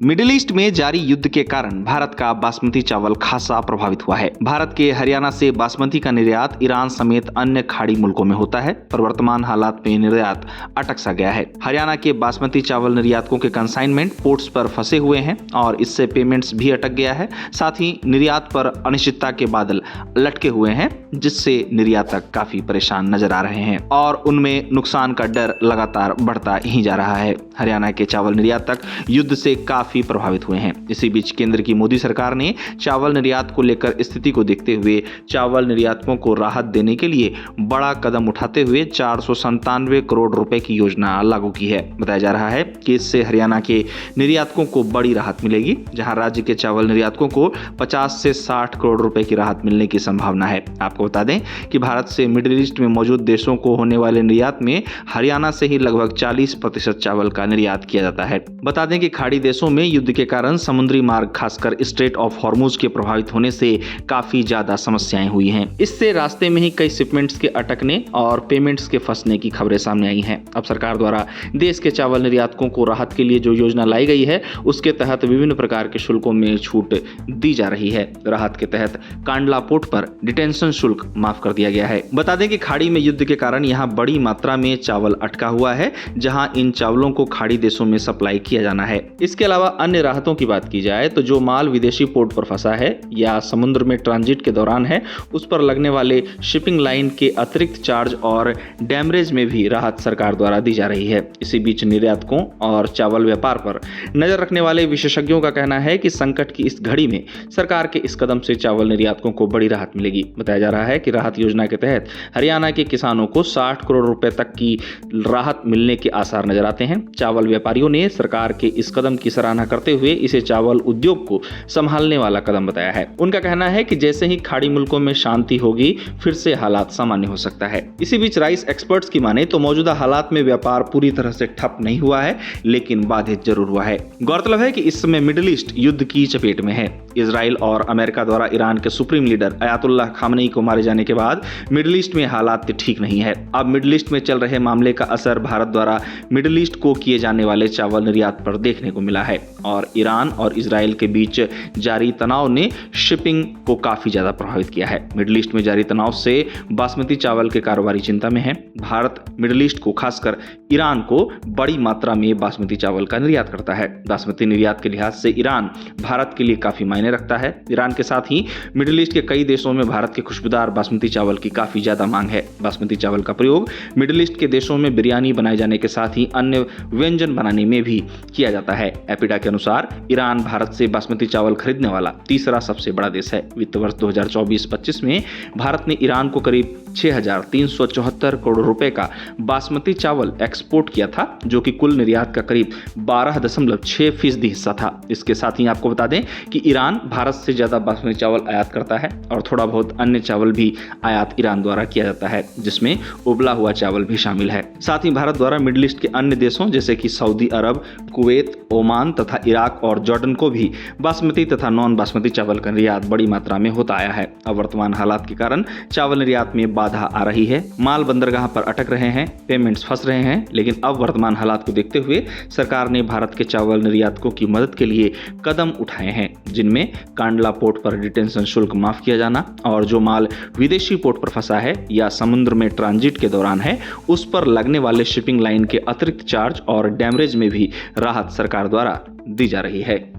Middle east में जारी युद्ध के कारण भारत का बासमती चावल खासा प्रभावित हुआ है। भारत के हरियाणा से बासमती का निर्यात ईरान समेत अन्य खाड़ी मुल्कों में होता है, पर वर्तमान हालात में निर्यात अटक सा गया है। हरियाणा के बासमती चावल निर्यातकों के कंसाइनमेंट पोर्ट्स पर फंसे हुए हैं और इससे पेमेंट्स भी अटक गया है। साथ ही निर्यात पर अनिश्चितता के बादल लटके हुए हैं, जिससे निर्यातक काफी परेशान नजर आ रहे हैं और उनमें नुकसान का डर लगातार बढ़ता ही जा रहा है। हरियाणा के चावल निर्यातक युद्ध से काफी प्रभावित हुए हैं। इसी बीच केंद्र की मोदी सरकार ने चावल निर्यात को लेकर स्थिति को देखते हुए चावल निर्यातकों को राहत देने के लिए बड़ा कदम उठाते हुए 497 करोड़ रुपए की योजना लागू की है। बताया जा रहा है कि इससे हरियाणा के निर्यातकों को बड़ी राहत मिलेगी, जहां राज्य के चावल निर्यातकों को 50 से 60 करोड़ रुपए की राहत मिलने की संभावना है। आपको बता दें कि भारत से मिडिल ईस्ट में मौजूद देशों को होने वाले निर्यात में हरियाणा से ही लगभग 40% चावल का निर्यात किया जाता है। बता दें कि खाड़ी देशों में युद्ध के कारण समुद्री मार्ग खासकर स्ट्रेट ऑफ हॉर्मुज के प्रभावित होने से काफी ज्यादा समस्याएं हुई हैं। इससे रास्ते में ही कई शिपमेंट्स के अटकने और पेमेंट्स के फंसने की खबरें सामने आई हैं। अब सरकार द्वारा देश के चावल निर्यातकों को राहत के लिए जो योजना लाई गई है, उसके तहत विभिन्न प्रकार के शुल्कों में छूट दी जा रही है। राहत के तहत कांडला पोर्ट पर डिटेंशन शुल्क माफ कर दिया गया है। बता दें कि खाड़ी में युद्ध के कारण यहाँ बड़ी मात्रा में चावल अटका हुआ है, जहां इन चावलों को खाड़ी देशों में सप्लाई किया जाना है। इसके अलावा अन्य राहतों की बात की जाए तो जो माल विदेशी पोर्ट पर फंसा है या समुद्र में ट्रांजिट के दौरान है, उस पर लगने वाले शिपिंग लाइन के अतिरिक्त चार्ज और डैमरेज में भी राहत सरकार द्वारा दी जा रही है। इसी बीच निर्यातकों और चावल व्यापार पर नजर रखने वाले विशेषज्ञों का कहना है कि संकट की इस घड़ी में सरकार के इस कदम से चावल निर्यातकों को बड़ी राहत मिलेगी। बताया जा रहा है कि राहत योजना के तहत हरियाणा के किसानों को 60 करोड़ रुपए तक की राहत मिलने के आसार नजर आते हैं। चावल व्यापारियों ने सरकार के इस कदम की सराहना करते हुए इसे चावल उद्योग को संभालने वाला कदम बताया है। उनका कहना है कि जैसे ही खाड़ी मुल्कों में शांति होगी, फिर से हालात सामान्य हो सकता है। इसी बीच राइस एक्सपर्ट्स की माने तो मौजूदा हालात में व्यापार पूरी तरह से ठप नहीं हुआ है, लेकिन बाधित जरूर हुआ है। गौरतलब है कि इस समय मिडिल ईस्ट युद्ध की चपेट में है। इजराइल और अमेरिका द्वारा ईरान के सुप्रीम लीडर अयातुल्लाह खामनेई को मारे जाने के बाद मिडिल ईस्ट में हालात ठीक नहीं है। अब मिडिल ईस्ट में चल रहे मामले का असर भारत द्वारा मिडिल ईस्ट को किए जाने वाले चावल निर्यात पर देखने को मिला है और ईरान और इजराइल के बीच जारी तनाव ने शिपिंग को काफी ज्यादा प्रभावित किया है। मिडिल ईस्ट में जारी तनाव से बासमती चावल के कारोबारी चिंता में है। भारत मिडिल ईस्ट को, खासकर ईरान को बड़ी मात्रा में बासमती चावल का निर्यात करता है। बासमती निर्यात के लिहाज से ईरान भारत के लिए काफी मायने रखता है। ईरान के साथ ही मिडिल ईस्ट के कई देशों में भारत के खुशबूदार बासमती चावल की काफी ज्यादा मांग है। बासमती चावल का प्रयोग मिडिल ईस्ट के देशों में बिरयानी बनाए जाने के साथ ही अन्य व्यंजन बनाने में भी किया जाता है। एपिडा के अनुसार ईरान भारत से बासमती चावल खरीदने वाला तीसरा सबसे बड़ा देश है। वित्त वर्ष 2024-25 में भारत ने ईरान को करीब 6,374 करोड़ रुपए का बासमती चावल एक्सपोर्ट किया था, जो कि कुल निर्यात का करीब 12.6% हिस्सा था। इसके साथ ही आपको बता दें कि ईरान भारत से ज्यादा बासमती चावल आयात करता है और थोड़ा बहुत अन्य चावल भी आयात ईरान द्वारा किया जाता है, जिसमें उबला हुआ चावल भी शामिल है। साथ ही भारत द्वारा मिडिल ईस्ट के अन्य देशों जैसे कि सऊदी अरब, कुवैत, ओमान तथा इराक और जॉर्डन को भी बासमती तथा नॉन बासमती चावल का निर्यात बड़ी मात्रा में होता आया है। अब वर्तमान हालात के कारण चावल निर्यात में बाधा आ रही है। माल बंदरगाह पर अटक रहे हैं, पेमेंट्स फंस रहे हैं, लेकिन अब वर्तमान हालात को देखते हुए सरकार ने भारत के चावल निर्यातकों की मदद के लिए कदम उठाए हैं, जिनमें कांडला पोर्ट पर डिटेंशन शुल्क माफ किया जाना और जो माल विदेशी पोर्ट पर फंसा है या समुद्र में ट्रांजिट के दौरान है, उस पर लगने वाले शिपिंग लाइन के अतिरिक्त चार्ज और डैमरेज में भी राहत सरकार द्वारा दी जा रही है।